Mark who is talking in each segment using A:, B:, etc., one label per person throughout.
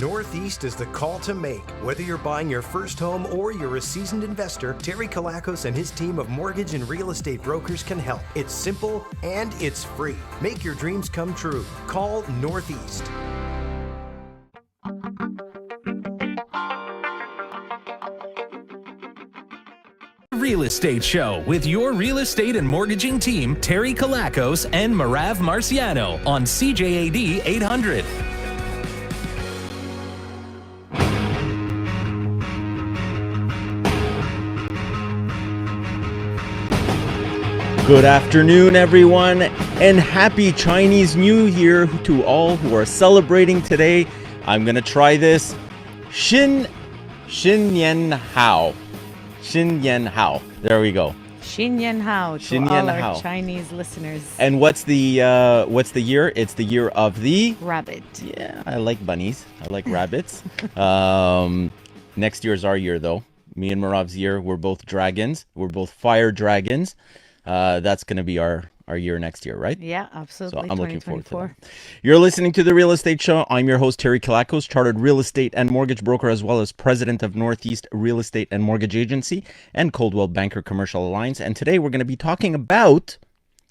A: Northeast is the call to make. Whether you're buying your first home or you're a seasoned investor, Terry Kilakos and his team of mortgage and real estate brokers can help. It's simple and it's free. Make your dreams come true. Call Northeast.
B: Real Estate Show with your real estate and mortgaging team, Terry Kilakos and Merav Marciano on CJAD 800.
C: Good afternoon, everyone, and happy Chinese New Year to all who are celebrating today. I'm going to try this. Xin Yan Hao. Xin Yan Hao. There we go.
D: Xin Yan Hao to
C: Xin
D: all
C: Yan
D: our
C: Hao.
D: Chinese listeners.
C: And what's the year? It's the year of the
D: Rabbit.
C: Yeah, I like bunnies. I like rabbits. Next year's our year, though. Me and Merav's year. We're both dragons. We're both fire dragons. That's going to be our year next year, right?
D: Yeah, absolutely.
C: So I'm looking forward to that. You're listening to The Real Estate Show. I'm your host, Terry Kilakos, chartered real estate and mortgage broker, as well as president of Northeast Real Estate and Mortgage Agency and Coldwell Banker Commercial Alliance. And today we're going to be talking about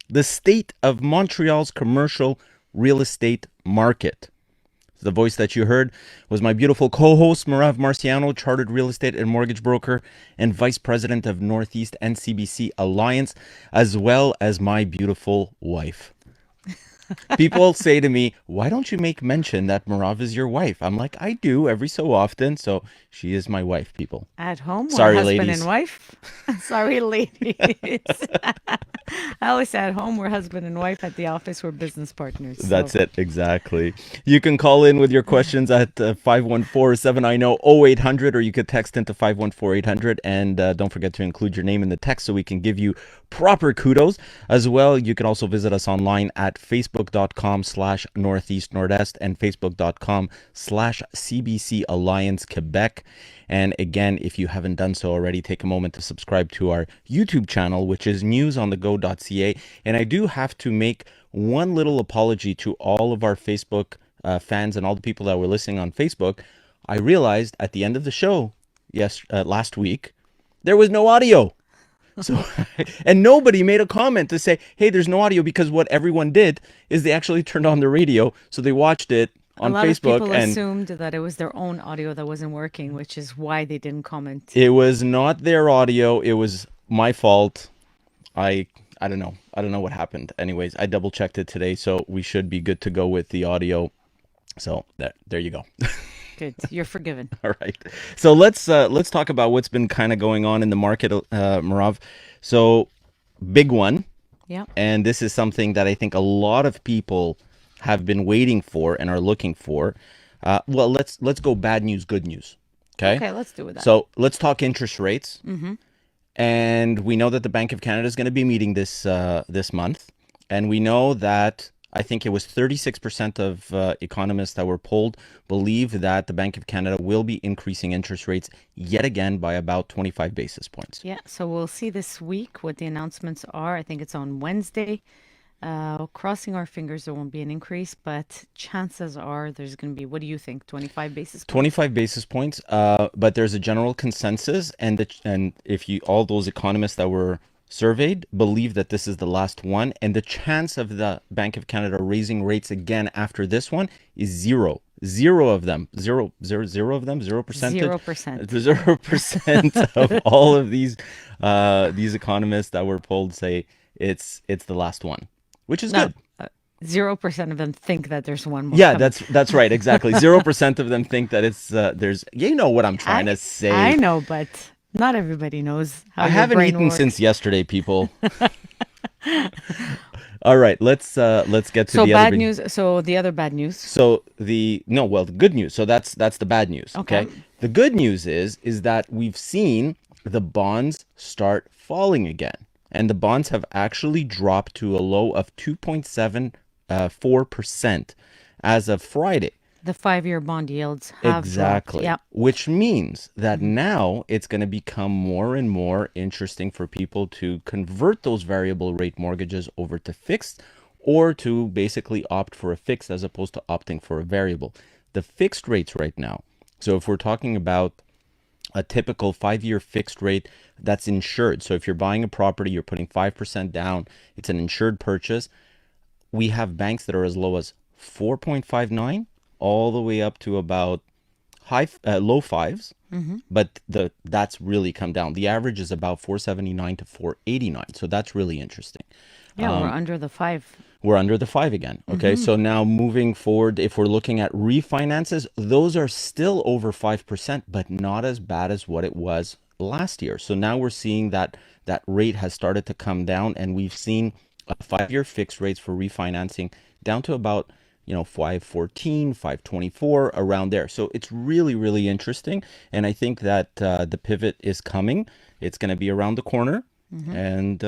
C: the state of Montreal's commercial real estate market. The voice that you heard was my beautiful co-host, Merav Marciano, chartered real estate and mortgage broker and vice president of Northeast NCBC Alliance, as well as my beautiful wife. People say to me, why don't you make mention that Merav is your wife? I'm like, I do every so often. So she is my wife, people.
D: At home,
C: Sorry,
D: we're husband
C: ladies.
D: and wife. Sorry, ladies. I always say at home, we're husband and wife. At the office, we're business partners. So.
C: That's it, exactly. You can call in with your questions at 514-790-0800, or you could text into 514-800. And don't forget to include your name in the text so we can give you proper kudos. As well, you can also visit us online at facebook.com/Northeast Nordest and facebook.com/CBC Alliance Quebec. And again, if you haven't done so already, take a moment to subscribe to our YouTube channel, which is newsonthego.ca. And I do have to make one little apology to all of our Facebook fans and all the people that were listening on Facebook. I realized at the end of the show, last week, there was no audio. So, and nobody made a comment to say, hey, there's no audio, because what everyone did is they actually turned on the radio. So they watched it on Facebook.
D: A lot of people assumed that it was their own audio that wasn't working, which is why they didn't comment.
C: It was not their audio. It was my fault. I don't know. I don't know what happened. Anyways, I double checked it today, so we should be good to go with the audio. So there you go.
D: Good. You're forgiven.
C: All right. So let's talk about what's been kind of going on in the market, Merav. So big one.
D: Yeah.
C: And this is something that I think a lot of people have been waiting for and are looking for. Well, let's go bad news, good news. Okay,
D: let's do that.
C: So let's talk interest rates.
D: Mm-hmm.
C: And we know that the Bank of Canada is going to be meeting this month. And we know that I think it was 36% of economists that were polled believe that the Bank of Canada will be increasing interest rates yet again by about 25 basis points.
D: Yeah, so we'll see this week what the announcements are. I think it's on Wednesday. Crossing our fingers there won't be an increase, but chances are there's going to be, what do you think, 25 basis points?
C: 25 basis points, but there's a general consensus, and if all those economists that were surveyed believe that this is the last one, and the chance of the Bank of Canada raising rates again after this one is zero. Zero of them. 0%. 0% of all of these economists that were polled say it's the last one, which is good.
D: 0% of them think that there's one more.
C: Yeah,
D: coming.
C: that's right. Exactly. 0% of them think that it's there's. You know what I'm trying to say.
D: I know, but not everybody knows how
C: I
D: your
C: haven't
D: brain
C: eaten
D: works.
C: since yesterday, people. All right, let's get to
D: so
C: the
D: bad
C: other
D: news. So the other bad news.
C: So the good news. So that's the bad news. Okay. The good news is that we've seen the bonds start falling again, and the bonds have actually dropped to a low of 2.74% as of Friday.
D: The 5-year bond yields have
C: Exactly.
D: dropped. Yeah.
C: Which means that now it's going to become more and more interesting for people to convert those variable rate mortgages over to fixed, or to basically opt for a fixed as opposed to opting for a variable. The fixed rates right now. So if we're talking about a typical 5-year fixed rate that's insured. So if you're buying a property, you're putting 5% down, it's an insured purchase. We have banks that are as low as 4.59 all the way up to about low fives. But that's really come down. The average is about 479 to 489. So that's really interesting.
D: Yeah, we're under the 5.
C: We're under the 5 again. Okay, so now moving forward, if we're looking at refinances, those are still over 5%, but not as bad as what it was last year. So now we're seeing that rate has started to come down, and we've seen 5-year fixed rates for refinancing down to about 514, 524, around there. So it's really, really interesting. And I think that the pivot is coming. It's going to be around the corner. And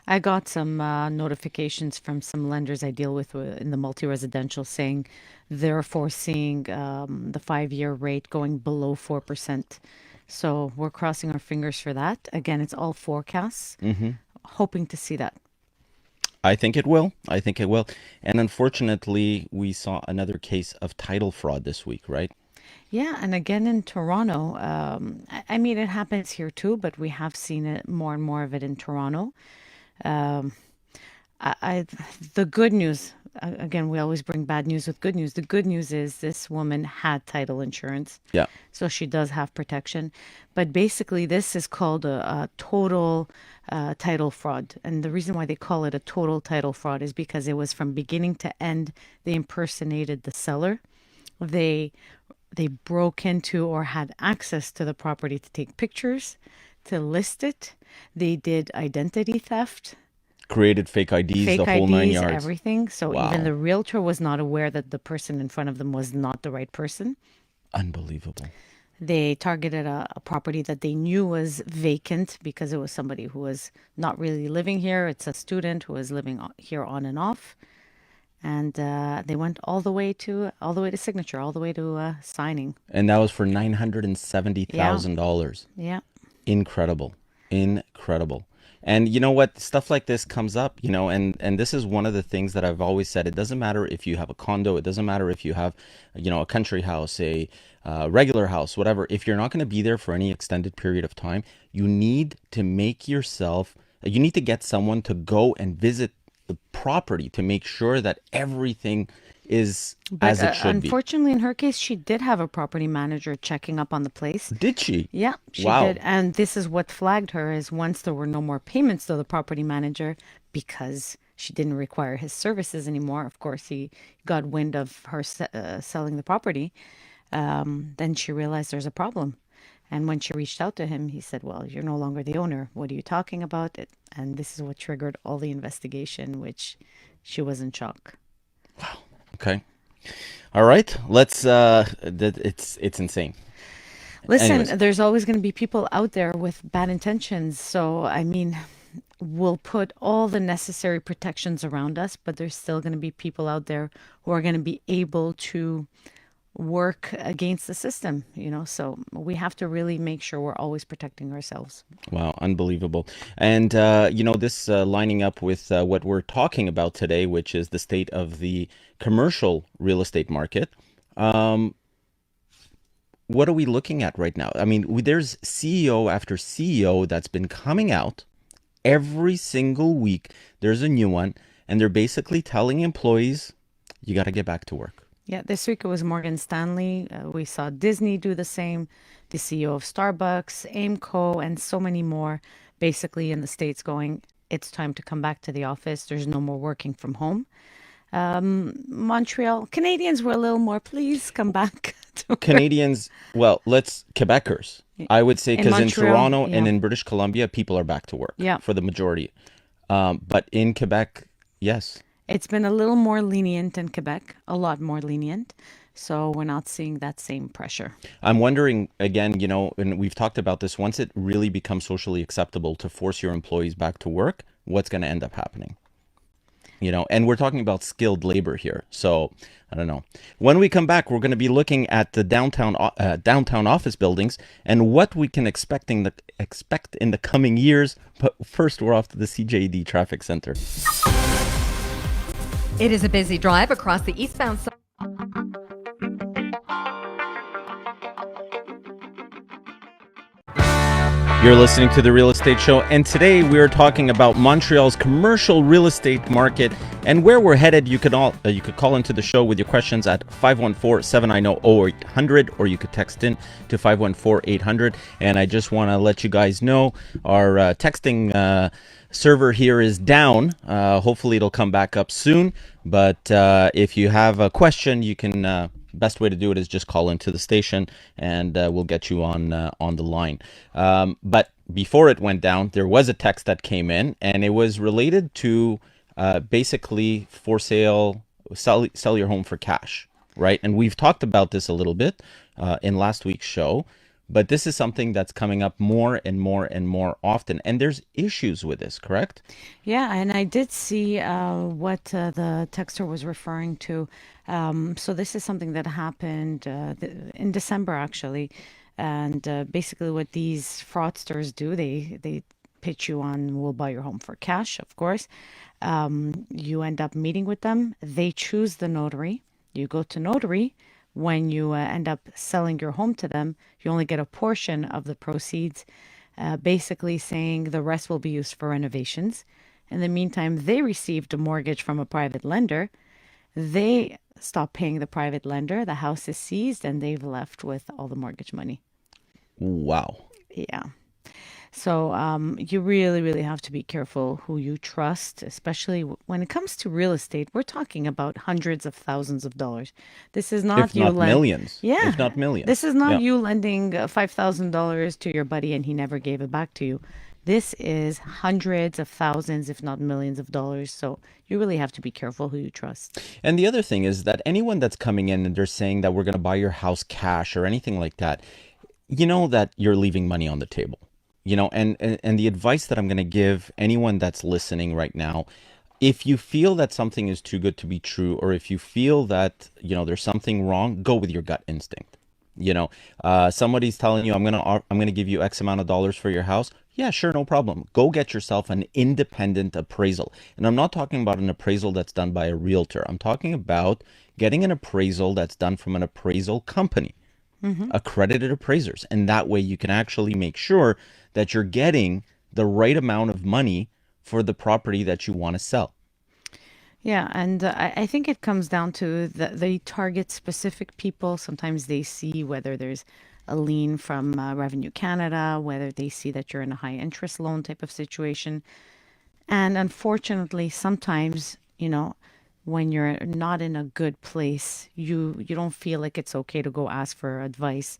D: I got some notifications from some lenders I deal with in the multi-residential saying they're foreseeing the 5-year rate going below 4%. So we're crossing our fingers for that. Again, it's all forecasts, hoping to see that.
C: I think it will. I think it will. And unfortunately, we saw another case of title fraud this week, right?
D: Yeah, and again in Toronto, I mean, it happens here too, but we have seen it more and more of it in Toronto. The good news, again, we always bring bad news with good news. The good news is this woman had title insurance.
C: Yeah.
D: So she does have protection. But basically, this is called a total title fraud. And the reason why they call it a total title fraud is because it was from beginning to end, they impersonated the seller. They broke into or had access to the property to take pictures, to list it. They did identity theft.
C: Created fake IDs, the whole 9 yards.
D: Everything. So
C: Wow.
D: even the realtor was not aware that the person in front of them was not the right person.
C: Unbelievable.
D: They targeted a property that they knew was vacant because it was somebody who was not really living here. It's a student who was living here on and off. And they went all the way to signature, all the way to signing.
C: And that was for $970,000.
D: Yeah.
C: Incredible. And you know what? Stuff like this comes up, and this is one of the things that I've always said. It doesn't matter if you have a condo. It doesn't matter if you have, a country house, a regular house, whatever. If you're not going to be there for any extended period of time, you need to you need to get someone to go and visit the property to make sure that everything is as it should be.
D: Unfortunately, in her case, she did have a property manager checking up on the place.
C: Did she?
D: Yeah, she
C: Wow.
D: did. And this is what flagged her is once there were no more payments to the property manager because she didn't require his services anymore. Of course, he got wind of her selling the property. Then she realized there's a problem. And when she reached out to him, he said, well, you're no longer the owner. What are you talking about? And this is what triggered all the investigation, which she was in shock.
C: Wow. Okay. All right. Let's, it's insane.
D: Listen,
C: Anyways.
D: There's always going to be people out there with bad intentions. So, I mean, we'll put all the necessary protections around us, but there's still going to be people out there who are going to be able to work against the system, so we have to really make sure we're always protecting ourselves.
C: Wow, unbelievable. And, this lining up with what we're talking about today, which is the state of the commercial real estate market. What are we looking at right now? I mean, there's CEO after CEO that's been coming out every single week. There's a new one, and they're basically telling employees, you got to get back to work.
D: Yeah, this week it was Morgan Stanley. We saw Disney do the same, the CEO of Starbucks, Aimco, and so many more basically in the States going, it's time to come back to the office. There's no more working from home. Montreal, Canadians were a little more, please come back to work.
C: Canadians, well, Quebecers, I would say, because in Toronto and in British Columbia, people are back to work for the majority. But in Quebec, yes.
D: It's been a little more lenient in Quebec, a lot more lenient. So we're not seeing that same pressure.
C: I'm wondering, again, and we've talked about this, once it really becomes socially acceptable to force your employees back to work, what's going to end up happening? And we're talking about skilled labor here. So I don't know. When we come back, we're going to be looking at the downtown office buildings and what we can expect in the coming years. But first, we're off to the CJAD Traffic Center.
E: It is a busy drive across the eastbound side.
C: You're listening to The Real Estate Show, and today we are talking about Montreal's commercial real estate market and where we're headed. You could call into the show with your questions at 514-790-0800, or you could text in to 514-800. And I just want to let you guys know our texting server here is down. Hopefully it'll come back up soon. But if you have a question, you can... best way to do it is just call into the station, and we'll get you on the line. But before it went down, there was a text that came in, and it was related to basically for sale, sell your home for cash, right? And we've talked about this a little bit in last week's show, but this is something that's coming up more and more and more often, and there's issues with this, correct?
D: Yeah, and I did see what the texter was referring to. So this is something that happened in December, actually. And basically what these fraudsters do, they pitch you on, we'll buy your home for cash, of course. You end up meeting with them. They choose the notary. You go to notary. When you end up selling your home to them, you only get a portion of the proceeds, basically saying the rest will be used for renovations. In the meantime, they received a mortgage from a private lender. They stop paying the private lender. The house is seized, and they've left with all the mortgage money.
C: Wow.
D: Yeah. So you really, really have to be careful who you trust, especially when it comes to real estate. We're talking about hundreds of thousands of dollars. This is not
C: If not millions.
D: Yeah.
C: If not millions.
D: This is not you lending $5,000 to your buddy and he never gave it back to you. This is hundreds of thousands, if not millions of dollars. So you really have to be careful who you trust.
C: And the other thing is that anyone that's coming in and they're saying that we're going to buy your house cash or anything like that, you know that you're leaving money on the table. You know, and the advice that I'm going to give anyone that's listening right now, if you feel that something is too good to be true, or if you feel that, you know, there's something wrong, go with your gut instinct. You know, somebody's telling you, I'm going to give you X amount of dollars for your house. Yeah, sure, no problem. Go get yourself an independent appraisal. And I'm not talking about an appraisal that's done by a realtor. I'm talking about getting an appraisal that's done from an appraisal company, accredited appraisers. And that way you can actually make sure that you're getting the right amount of money for the property that you want to sell.
D: Yeah, and I think it comes down to they target specific people. Sometimes they see whether there's a lien from Revenue Canada, whether they see that you're in a high interest loan type of situation. And unfortunately, sometimes, you know, when you're not in a good place, you don't feel like it's okay to go ask for advice.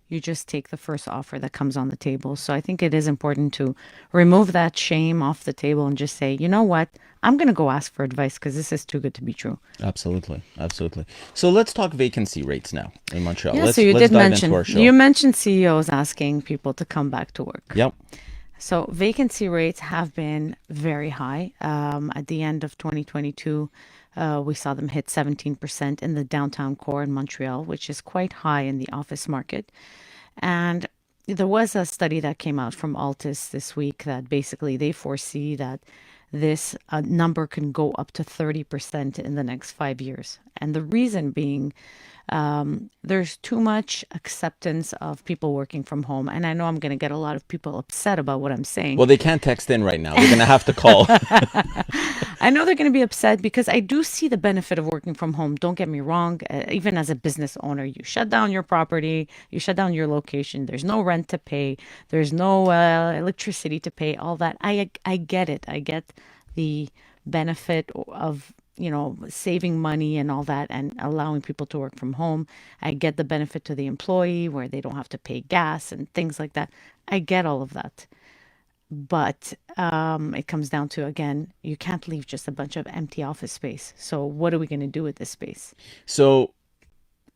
D: You just take the first offer that comes on the table. So I think it is important to remove that shame off the table and just say, you know what, I'm going to go ask for advice because this is too good to be true.
C: Absolutely. Absolutely. So let's talk vacancy rates now in Montreal.
D: Yeah,
C: let's,
D: so you
C: let's
D: did
C: dive
D: mention,
C: into our show.
D: you mentioned CEOs asking people to come back to work.
C: Yep.
D: So vacancy rates have been very high. At the end of 2022, we saw them hit 17% in the downtown core in Montreal, which is quite high in the office market. And there was a study that came out from Altus this week that basically they foresee that this number can go up to 30% in the next 5 years. And the reason being, there's too much acceptance of people working from home. And I know I'm going to get a lot of people upset about what I'm saying.
C: Well, they can't text in right now. They're going to have to call.
D: I know they're going to be upset because I do see the benefit of working from home. Don't get me wrong. Even as a business owner, you shut down your property, you shut down your location. There's no rent to pay. There's no electricity to pay, all that. I get it. I get the benefit of, you know, saving money and all that and allowing people to work from home. I get the benefit to the employee where they don't have to pay gas and things like that. I get all of that. But it comes down to, again, you can't leave just a bunch of empty office space. So what are we going to do with this space?
C: So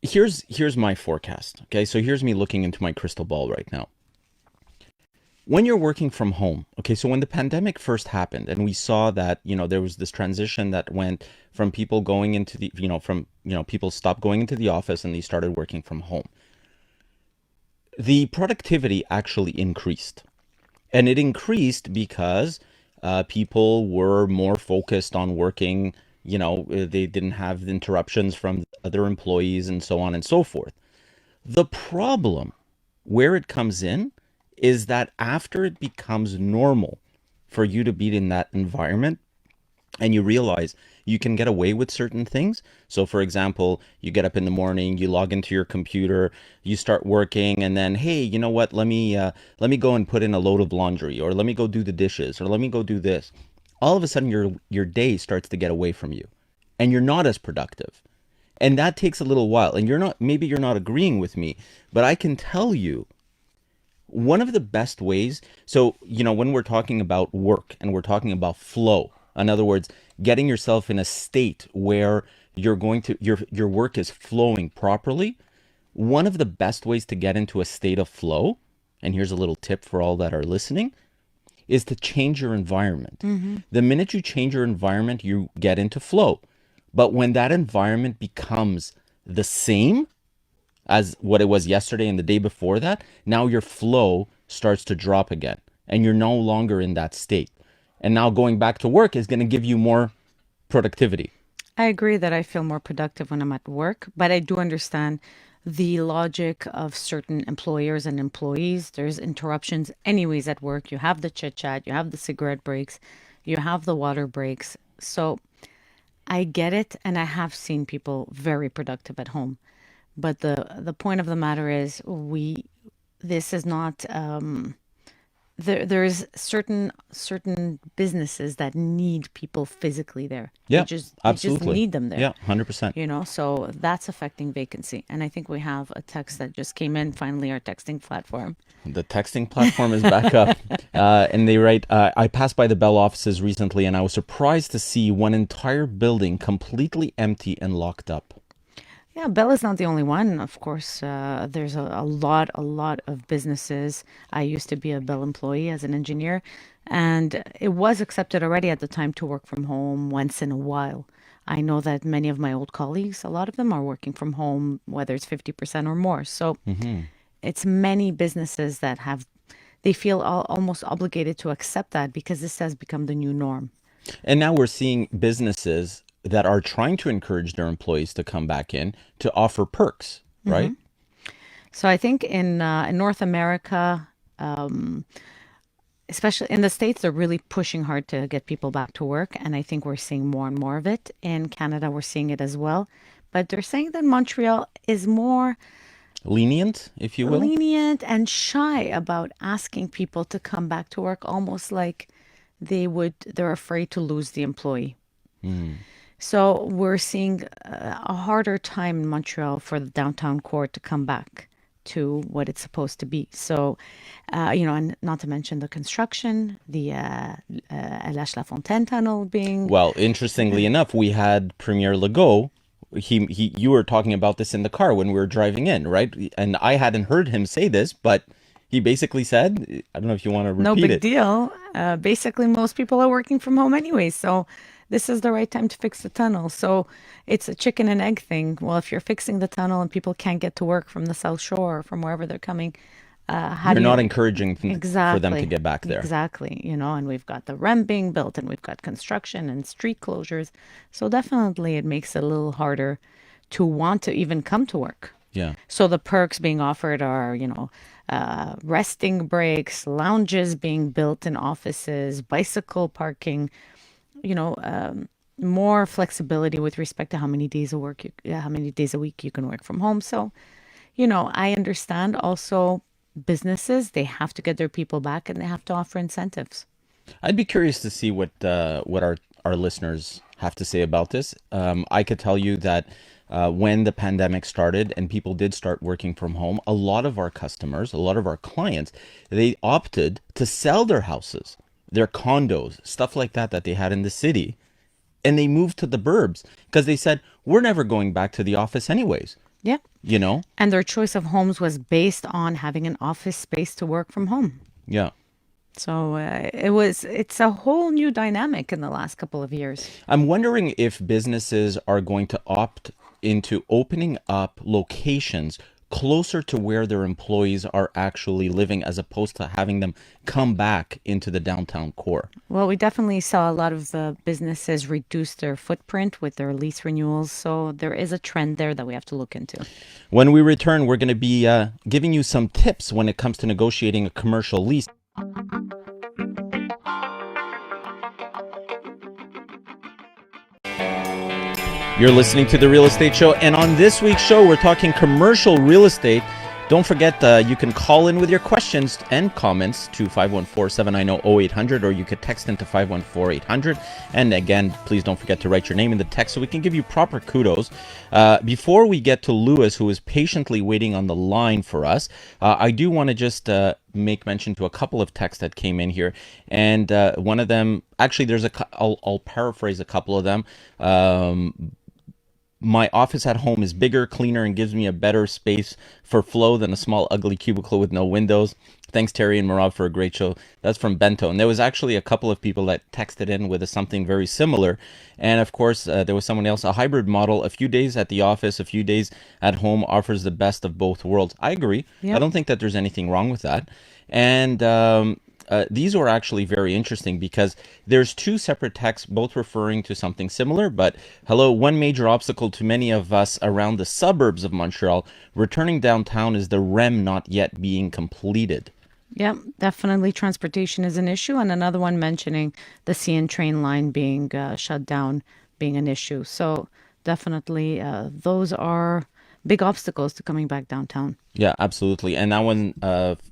C: here's my forecast. Okay, so here's me looking into my crystal ball right now. When you're working from home, okay, so when the pandemic first happened and we saw that, you know, there was this transition that went from people going into the, people stopped going into the office and they started working from home. The productivity actually increased. And it increased because people were more focused on working, you know, they didn't have interruptions from other employees and so on and so forth. The problem where it comes in is that after it becomes normal for you to be in that environment and you realize you can get away with certain things. So for example, you get up in the morning, you log into your computer, you start working, and then, hey, you know what, let me go and put in a load of laundry, or let me go do the dishes, or let me go do this. All of a sudden your day starts to get away from you and you're not as productive. And that takes a little while. And maybe you're not agreeing with me, but I can tell you one of the best ways. So, when we're talking about work and we're talking about flow, in other words, getting yourself in a state where your work is flowing properly, one of the best ways to get into a state of flow, and here's a little tip for all that are listening, is to change your environment. The minute you change your environment, you get into flow. But when that environment becomes the same as what it was yesterday and the day before that, now your flow starts to drop again and you're no longer in that state. And now going back to work is going to give you more productivity.
D: I agree that I feel more productive when I'm at work, but I do understand the logic of certain employers and employees. There's interruptions anyways at work. You have the chit chat, you have the cigarette breaks, you have the water breaks. So I get it, and I have seen people very productive at home. But the point of the matter is this is not there's certain businesses that need people physically there.
C: Yeah,
D: They just
C: absolutely.
D: need them there.
C: Yeah, 100%.
D: So that's affecting vacancy. And I think we have a text that just came in, finally, our texting platform.
C: The texting platform is back up. And they write, I passed by the Bell offices recently and I was surprised to see one entire building completely empty and locked up.
D: Yeah, Bell is not the only one. Of course, there's a lot of businesses. I used to be a Bell employee as an engineer, and it was accepted already at the time to work from home once in a while. I know that many of my old colleagues, a lot of them are working from home, whether it's 50% or more. So it's many businesses that they feel almost obligated to accept that because this has become the new norm.
C: And now we're seeing businesses that are trying to encourage their employees to come back in to offer perks, right?
D: So I think in North America, especially in the States, they're really pushing hard to get people back to work. And I think we're seeing more and more of it. In Canada, we're seeing it as well. But they're saying that Montreal is more
C: lenient, if you will.
D: Lenient and shy about asking people to come back to work, almost like they're afraid to lose the employee. So we're seeing a harder time in Montreal for the downtown core to come back to what it's supposed to be. So, and not to mention the construction, the La Fontaine tunnel being...
C: Well, interestingly enough, we had Premier Legault. You were talking about this in the car when we were driving in, right? And I hadn't heard him say this, but he basically said, I don't know if you want to repeat it.
D: No big deal. Basically, most people are working from home anyway, so this is the right time to fix the tunnel. So it's a chicken and egg thing. Well, if you're fixing the tunnel and people can't get to work from the South Shore or from wherever they're coming,
C: you're not encouraging for them to get back there.
D: Exactly. And we've got the REM being built and we've got construction and street closures. So definitely it makes it a little harder to want to even come to work.
C: Yeah.
D: So the perks being offered are, resting breaks, lounges being built in offices, bicycle parking, more flexibility with respect to how many days a week you can work from home. So, I understand also businesses, they have to get their people back and they have to offer incentives.
C: I'd be curious to see what our listeners have to say about this. I could tell you that when the pandemic started and people did start working from home, a lot of our customers, a lot of our clients, they opted to sell their houses, their condos, stuff like that they had in the city. And they moved to the burbs because they said, we're never going back to the office anyways.
D: Yeah. And their choice of homes was based on having an office space to work from home.
C: Yeah.
D: So it's a whole new dynamic in the last couple of years.
C: I'm wondering if businesses are going to opt into opening up locations closer to where their employees are actually living, as opposed to having them come back into the downtown core.
D: Well, we definitely saw a lot of businesses reduce their footprint with their lease renewals. So there is a trend there that we have to look into.
C: When we return, we're going to be giving you some tips when it comes to negotiating a commercial lease. You're listening to The Real Estate Show, and on this week's show, we're talking commercial real estate. Don't forget, you can call in with your questions and comments to 514-790-0800, or you could text into 514-800. And again, please don't forget to write your name in the text so we can give you proper kudos. Before we get to Louis, who is patiently waiting on the line for us, I do want to just make mention to a couple of texts that came in here. And one of them, actually, I'll paraphrase a couple of them. My office at home is bigger, cleaner, and gives me a better space for flow than a small, ugly cubicle with no windows. Thanks, Terry and Merav, for a great show. That's from Bento. And there was actually a couple of people that texted in with something very similar. And of course, there was someone else, a hybrid model, a few days at the office, a few days at home offers the best of both worlds. I agree. Yep. I don't think that there's anything wrong with that. And these were actually very interesting because there's two separate texts, both referring to something similar. But hello, one major obstacle to many of us around the suburbs of Montreal returning downtown is the REM not yet being completed.
D: Yeah, definitely transportation is an issue. And another one mentioning the CN train line being shut down being an issue. So definitely those are big obstacles to coming back downtown.
C: Yeah, absolutely. And that one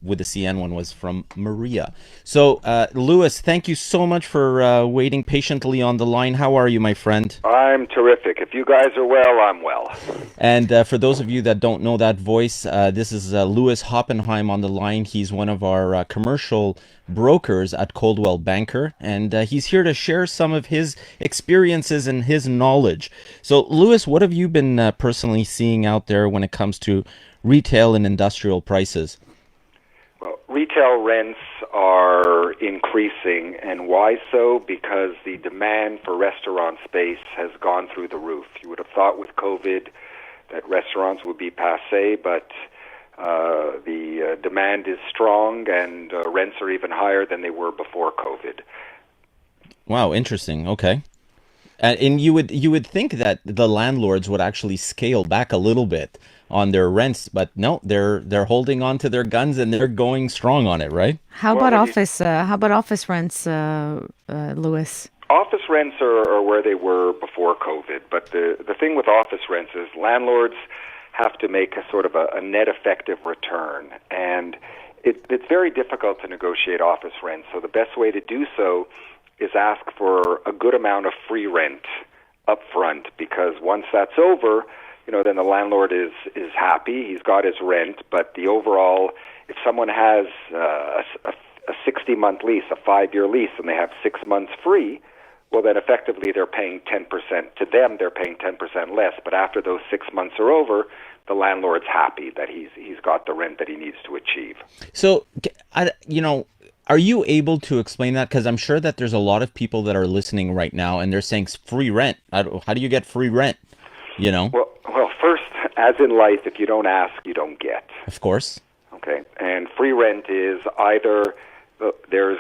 C: with the CN one was from Maria. So, Louis, thank you so much for waiting patiently on the line. How are you, my friend?
E: I'm terrific. If you guys are well, I'm well.
C: And for those of you that don't know that voice, this is Louis Hoppenheim on the line. He's one of our commercial brokers at Coldwell Banker, and he's here to share some of his experiences and his knowledge. So, Louis, what have you been personally seeing out there when it comes to retail and industrial prices?
E: Well, retail rents are increasing, and why so? Because the demand for restaurant space has gone through the roof. You would have thought with COVID that restaurants would be passé, but the demand is strong, and rents are even higher than they were before COVID.
C: Wow, interesting. Okay. And you would think that the landlords would actually scale back a little bit on their rents, but no, they're holding on to their guns and they're going strong on it, right?
D: How about office rents, Louis?
E: Office rents are where they were before COVID, but the thing with office rents is landlords have to make a sort of a net effective return, and it's very difficult to negotiate office rents. So the best way to do so is ask for a good amount of free rent up front, because once that's over, then the landlord is happy, he's got his rent, but the overall, if someone has a 60-month lease, a 5-year lease, and they have 6 months free, well, then effectively they're paying 10%. To them, they're paying 10% less, but after those 6 months are over, the landlord's happy that he's got the rent that he needs to achieve.
C: So, are you able to explain that? Because I'm sure that there's a lot of people that are listening right now, and they're saying free rent. How do you get free rent?
E: Well, first, as in life, if you don't ask, you don't get.
C: Of course.
E: Okay, and free rent is either there's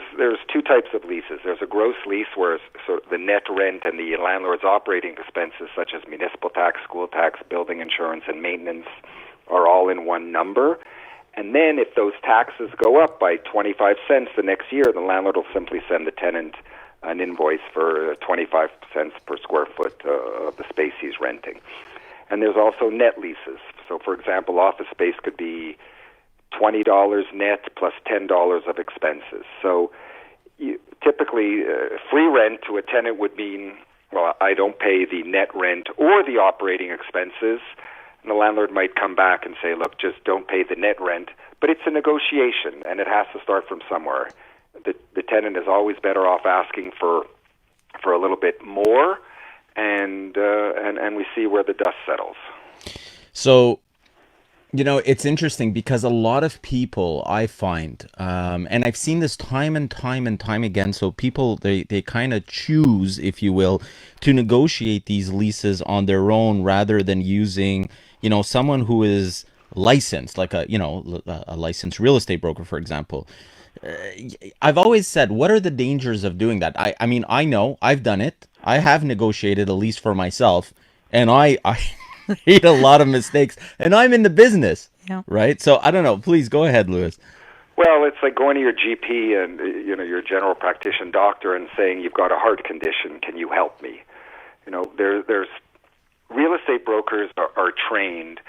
E: two types of leases. There's a gross lease where sort of the net rent and the landlord's operating expenses, such as municipal tax, school tax, building insurance, and maintenance, are all in one number. And then if those taxes go up by 25 cents the next year, the landlord will simply send the tenant an invoice for 25 cents per square foot of the space he's renting. And there's also net leases. So, for example, office space could be $20 net plus $10 of expenses. So typically, free rent to a tenant would mean, well, I don't pay the net rent or the operating expenses. And the landlord might come back and say, look, just don't pay the net rent. But it's a negotiation, and it has to start from somewhere. The tenant is always better off asking for a little bit more, and we see where the dust settles.
C: So, it's interesting because a lot of people, I find, and I've seen this time and time and time again, so people, they kind of choose, if you will, to negotiate these leases on their own rather than using, someone who is licensed, like a licensed real estate broker, for example. I've always said, what are the dangers of doing that? I mean, I know I've done it. I have negotiated a lease for myself, and I made a lot of mistakes, and I'm in the business,
D: Yeah.
C: right? So I don't know. Please go ahead, Louis.
E: Well, it's like going to your GP and your general practitioner doctor and saying you've got a heart condition. Can you help me? There's real estate brokers are trained,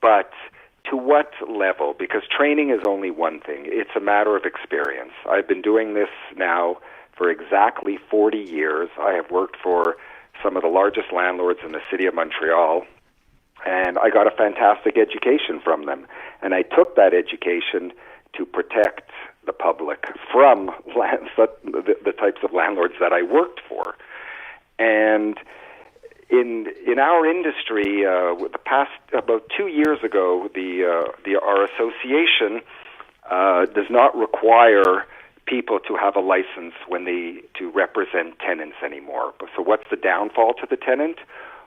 E: but to what level? Because training is only one thing. It's a matter of experience. I've been doing this now for exactly 40 years. I have worked for some of the largest landlords in the city of Montreal, and I got a fantastic education from them. And I took that education to protect the public from the types of landlords that I worked for. And in our industry, the past about 2 years ago, our association does not require people to have a license to represent tenants anymore. So what's the downfall to the tenant?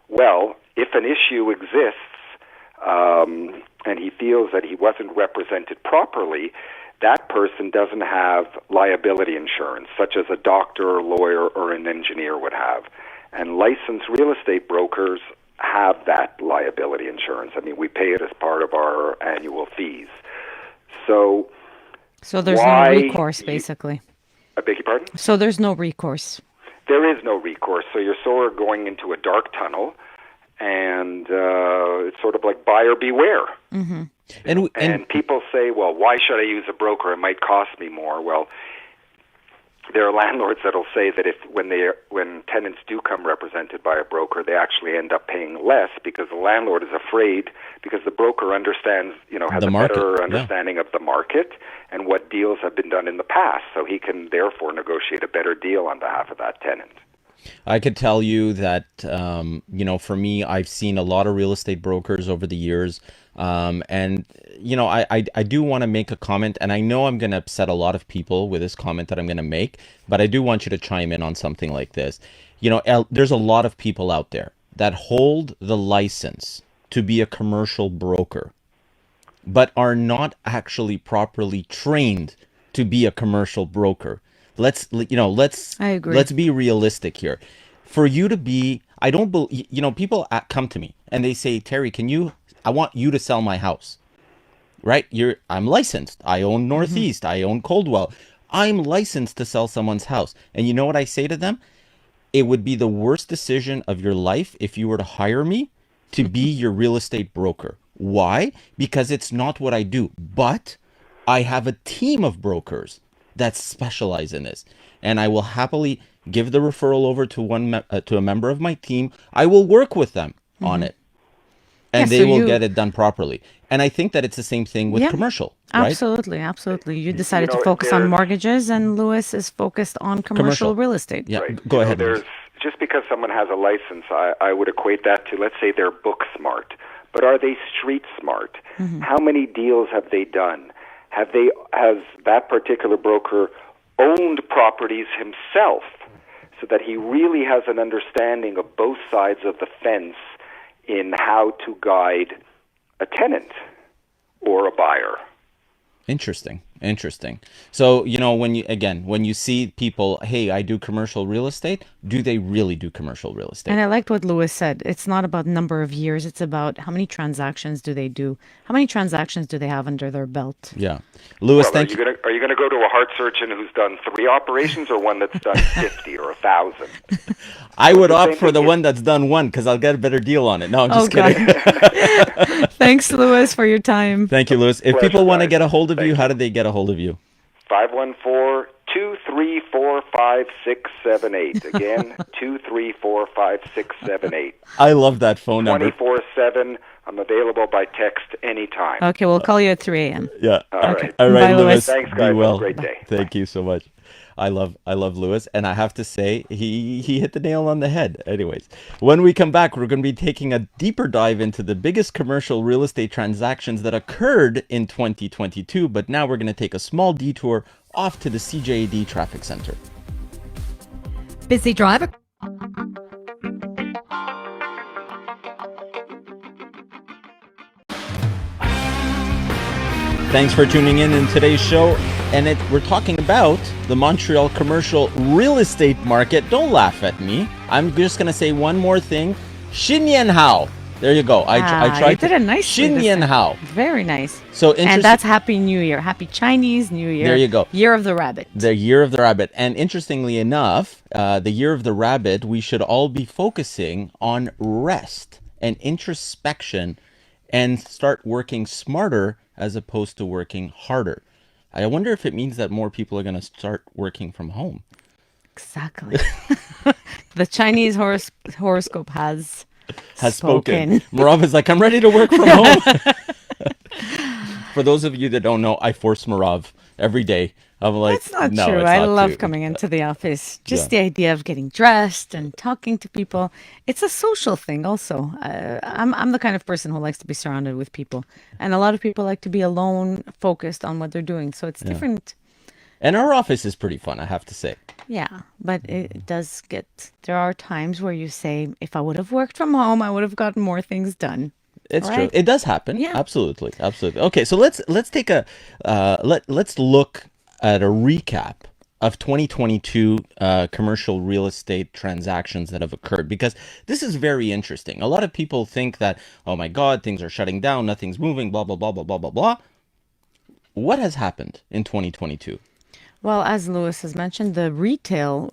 E: Well, if an issue exists and he feels that he wasn't represented properly, that person doesn't have liability insurance, such as a doctor or lawyer or an engineer would have. And licensed real estate brokers have that liability insurance. I mean, we pay it as part of our annual fees. So
D: there's no recourse, basically.
E: I beg your pardon?
D: So there's no recourse.
E: There is no recourse. So you're sort of going into a dark tunnel, and it's sort of like buyer beware.
D: Mm-hmm.
E: And people say, well, why should I use a broker? It might cost me more. Well, there are landlords that will say that when tenants do come represented by a broker, they actually end up paying less because the landlord is afraid, because the broker understands, has a better understanding of the market and what deals have been done in the past, so he can therefore negotiate a better deal on behalf of that tenant.
C: I could tell you that, for me, I've seen a lot of real estate brokers over the years. And I do want to make a comment, and I know I'm going to upset a lot of people with this comment that I'm going to make, but I do want you to chime in on something like this. There's a lot of people out there that hold the license to be a commercial broker, but are not actually properly trained to be a commercial broker. I agree. Let's be realistic here. For you to be, I don't believe, people come to me and they say, Terry, I want you to sell my house, right? I'm licensed. I own Northeast. I own Coldwell. I'm licensed to sell someone's house. And you know what I say to them? It would be the worst decision of your life if you were to hire me to be your real estate broker. Why? Because it's not what I do. But I have a team of brokers that specialize in this. And I will happily give the referral over to a member of my team. I will work with them on it. And they will get it done properly. And I think that it's the same thing with commercial, right?
D: Absolutely. You decided to focus on mortgages, and Louis is focused on commercial real estate.
C: Yeah,
E: right.
C: Go ahead.
E: Just because someone has a license, I would equate that to, let's say, they're book smart. But are they street smart? Mm-hmm. How many deals have they done? Has that particular broker owned properties himself so that he really has an understanding of both sides of the fence in how to guide a tenant or a buyer?
C: Interesting. So, when you see people, hey, I do commercial real estate, do they really do commercial real estate?
D: And I liked what Louis said. It's not about number of years. It's about how many transactions do they do? How many transactions do they have under their belt?
C: Yeah. Louis, thank you.
E: Are you going to go to a heart surgeon who's done 3 operations or one that's done 50 or 1,000?
C: I would opt for the one that's done 1 because I'll get a better deal on it. No, I'm just kidding.
D: Thanks, Louis, for your time.
C: Thank you, Louis. If people want to get a hold of you, how do they get a hold of you?
E: 514-234-5678. Again, 234-5678.
C: I love that phone number.
E: 24/7. I'm available by text anytime.
D: Okay, we'll call you at 3 a.m.
C: Yeah.
E: All right.
C: All right,
D: Bye,
C: Louis.
E: Thanks, guys.
C: Be well.
E: Have a great day.
C: Thank you so much. I love Louis, and I have to say he hit the nail on the head. Anyways, when we come back, we're going to be taking a deeper dive into the biggest commercial real estate transactions that occurred in 2022, but now we're going to take a small detour off to the CJAD traffic center.
F: Busy driver.
C: Thanks for tuning in today's show. And we're talking about the Montreal commercial real estate market. Don't laugh at me. I'm just going to say one more thing. Xin Yan Hao. There you go. I tried.
D: You did it nicely.
C: Xin Yan Hao.
D: Very nice.
C: So
D: and that's Happy New Year. Happy Chinese New Year.
C: There you go.
D: Year of the Rabbit.
C: The Year of the Rabbit. And interestingly enough, the Year of the Rabbit, we should all be focusing on rest and introspection and start working smarter as opposed to working harder. I wonder if it means that more people are going to start working from home.
D: Exactly. The Chinese horoscope has spoken.
C: Merav is like, I'm ready to work from home. For those of you that don't know, I force Merav every day. I'm like,
D: that's not
C: no,
D: true.
C: It's
D: I
C: not
D: love
C: true.
D: coming into the office. Just the idea of getting dressed and talking to people. It's a social thing also. I'm the kind of person who likes to be surrounded with people. And a lot of people like to be alone, focused on what they're doing. So it's different.
C: And our office is pretty fun, I have to say.
D: Yeah, but it does there are times where you say, if I would have worked from home, I would have gotten more things done.
C: It's
D: right?
C: true. It does happen.
D: Yeah.
C: Absolutely. Okay, so let's take let's look at a recap of 2022 commercial real estate transactions that have occurred, because this is very interesting. A lot of people think that, oh my God, things are shutting down, nothing's moving, blah, blah, blah, blah, blah, blah, blah. What has happened in 2022?
D: Well, as Louis has mentioned, the retail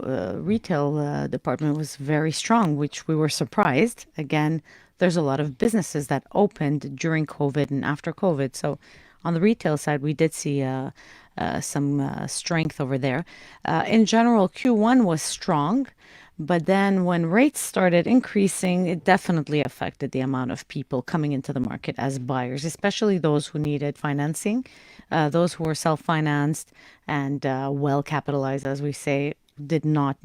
D: department was very strong, which we were surprised. Again, there's a lot of businesses that opened during COVID and after COVID. So on the retail side, we did see some strength over there. In general, Q1 was strong, but then when rates started increasing, it definitely affected the amount of people coming into the market as buyers, especially those who needed financing, those who were self-financed and well-capitalized, as we say, did not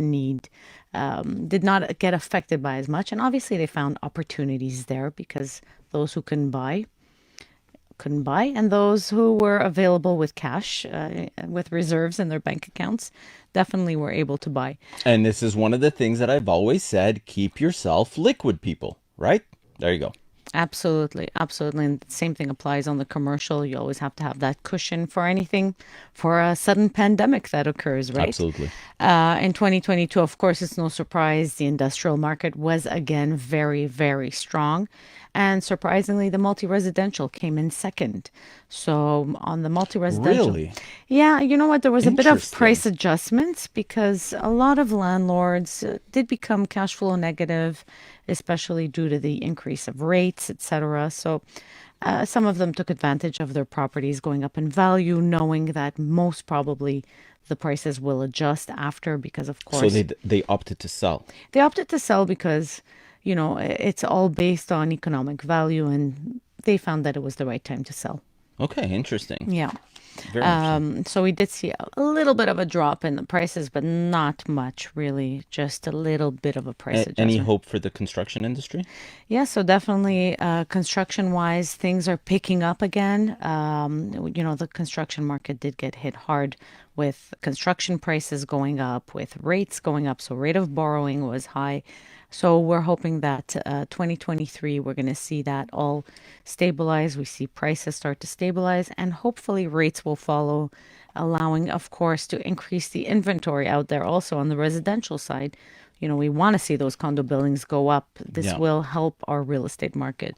D: get affected by as much. And obviously they found opportunities there because those who couldn't buy, and those who were available with cash, with reserves in their bank accounts, definitely were able to buy.
C: And this is one of the things that I've always said, keep yourself liquid, people, right? There you go.
D: Absolutely. And the same thing applies on the commercial. You always have to have that cushion for anything, for a sudden pandemic that occurs, right?
C: Absolutely.
D: In 2022, of course, it's no surprise, the industrial market was again very, very strong. And surprisingly, the multi-residential came in second. So on the multi-residential...
C: Really?
D: Yeah, you know what? There was a bit of
C: Interesting.
D: price adjustments because a lot of landlords did become cash flow negative, especially due to the increase of rates, etc. So some of them took advantage of their properties going up in value, knowing that most probably the prices will adjust after because, of course...
C: So they opted to sell.
D: They opted to sell because... You know, it's all based on economic value, and they found that it was the right time to sell.
C: Okay, interesting.
D: Yeah.
C: Very interesting.
D: So we did see a little bit of a drop in the prices, but not much, really. Just a little bit of a price adjustment.
C: Any hope for the construction industry?
D: Yeah, so definitely construction-wise, things are picking up again. You know, the construction market did get hit hard with construction prices going up, with rates going up. So rate of borrowing was high. So we're hoping that 2023, we're going to see that all stabilize. We see prices start to stabilize, and hopefully rates will follow, allowing, of course, to increase the inventory out there also on the residential side. You know, we want to see those condo buildings go up. This will help our real estate market.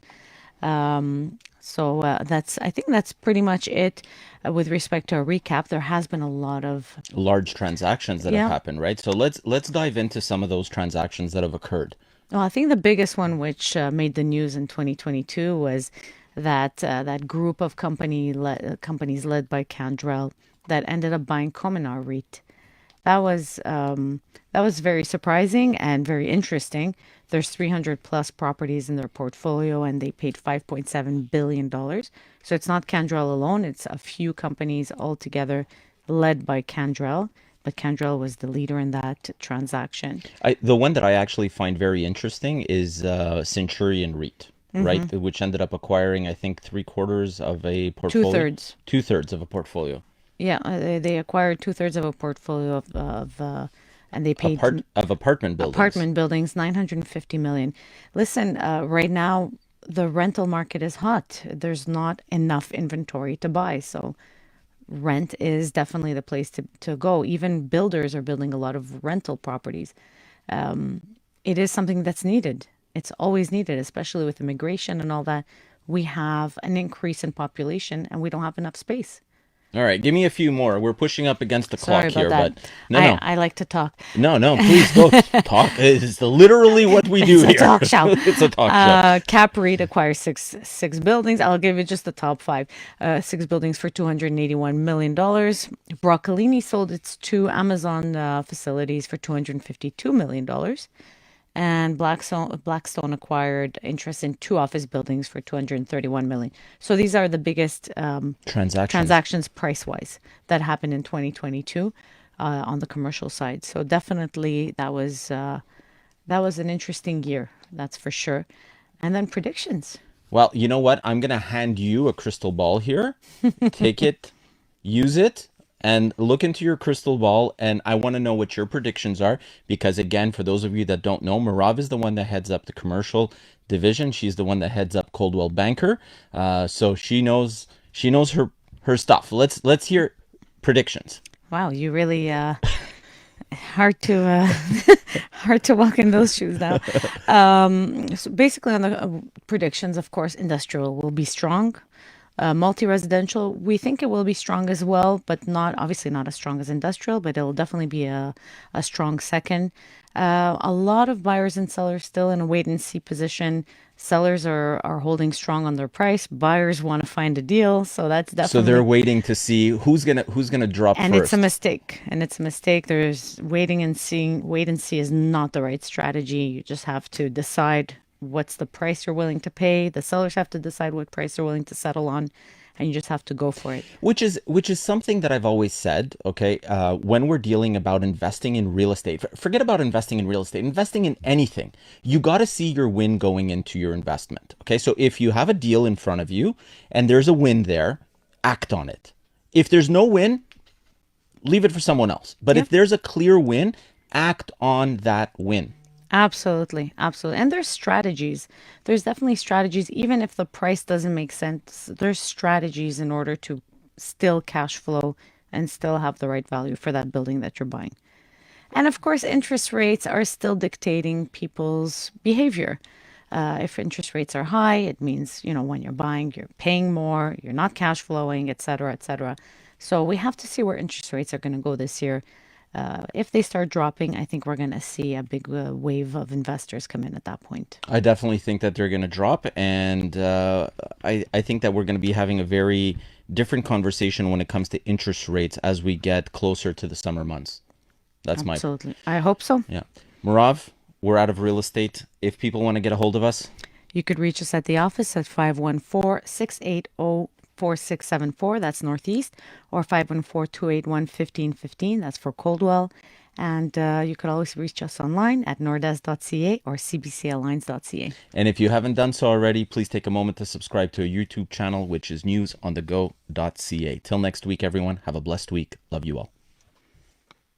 D: So I think that's pretty much it with respect to a recap. There has been a lot of
C: large transactions that have happened, right? So let's dive into some of those transactions that have occurred.
D: Well, I think the biggest one which made the news in 2022 was that group of companies led by Coldwell that ended up buying Cominar REIT. That was very surprising and very interesting. There's 300 plus properties in their portfolio, and they paid $5.7 billion. So it's not Coldwell alone. It's a few companies altogether led by Coldwell. But Coldwell was the leader in that transaction.
C: The one that I actually find very interesting is Centurion REIT, right? Which ended up acquiring, I think, 3/4 of a portfolio.
D: 2/3.
C: 2/3 of a portfolio.
D: Yeah, they acquired 2/3 of a portfolio and they paid
C: of apartment buildings.
D: $950 million. Listen, right now the rental market is hot. There's not enough inventory to buy. So rent is definitely the place to go. Even builders are building a lot of rental properties. It is something that's needed. It's always needed, especially with immigration and all that. We have an increase in population and we don't have enough space.
C: All right, give me a few more. We're pushing up against the clock here,
D: that.
C: but no.
D: I like to talk.
C: No, please go talk. It's literally what we do here.
D: It's a talk show.
C: It's a talk show.
D: CapREIT acquires six buildings. I'll give you just the top five. 6 buildings for $281 million. Broccolini sold its 2 Amazon facilities for $252 million. And Blackstone acquired interest in 2 office buildings for $231 million. So these are the biggest transactions price-wise that happened in 2022 on the commercial side. So definitely that was an interesting year, that's for sure. And then predictions.
C: Well, you know what? I'm going to hand you a crystal ball here. Take it, use it, and look into your crystal ball, and I want to know what your predictions are, because again, for those of you that don't know, Merav is the one that heads up the commercial division. She's the one that heads up Coldwell Banker, so she knows her stuff. Let's hear predictions.
D: Wow, you really hard to walk in those shoes now. So basically, on the predictions, of course, industrial will be strong. Multi-residential, we think it will be strong as well, but obviously not as strong as industrial, but it'll definitely be a strong second. A lot of buyers and sellers still in a wait-and-see position. Sellers are holding strong on their price. Buyers want to find a deal, so that's definitely...
C: So they're waiting to see who's gonna drop
D: and
C: first.
D: It's a mistake. There's waiting and seeing. Wait and see is not the right strategy. You just have to decide what's the price you're willing to pay. The sellers have to decide what price they're willing to settle on, and you just have to go for it.
C: Which is something that I've always said, okay, when we're dealing about investing in real estate, forget about investing in real estate, investing in anything, you got to see your win going into your investment, okay? So if you have a deal in front of you and there's a win there, act on it. If there's no win, leave it for someone else. But if there's a clear win, act on that win.
D: Absolutely. And there's strategies. There's definitely strategies. Even if the price doesn't make sense, there's strategies in order to still cash flow and still have the right value for that building that you're buying. And of course, interest rates are still dictating people's behavior. If interest rates are high, it means, when you're buying, you're paying more, you're not cash flowing, et cetera, et cetera. So we have to see where interest rates are going to go this year. If they start dropping, I think we're going to see a big wave of investors come in at that point.
C: I definitely think that they're going to drop, and I think that we're going to be having a very different conversation when it comes to interest rates as we get closer to the summer months.
D: Absolutely. I hope so.
C: Yeah. Merav, we're out of real estate. If people want to get a hold of us,
D: you could reach us at the office at 514-680-4674, that's Northeast, or 514-281-1515, that's for Coldwell. And you could always reach us online at nordes.ca or cbcalliance.ca.
C: And if you haven't done so already, please take a moment to subscribe to our YouTube channel, which is newsonthego.ca. Till next week, everyone, have a blessed week. Love you all.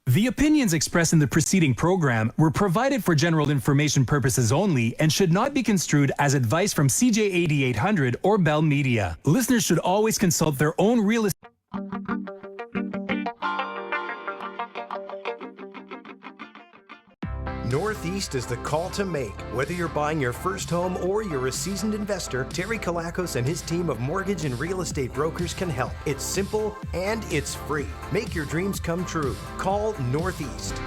B: The opinions expressed in the preceding program were provided for general information purposes only and should not be construed as advice from CJAD 800 or Bell Media. Listeners should always consult their own real estate.
A: Northeast is the call to make. Whether you're buying your first home or you're a seasoned investor, Terry Kilakos and his team of mortgage and real estate brokers can help. It's simple and it's free. Make your dreams come true. Call Northeast.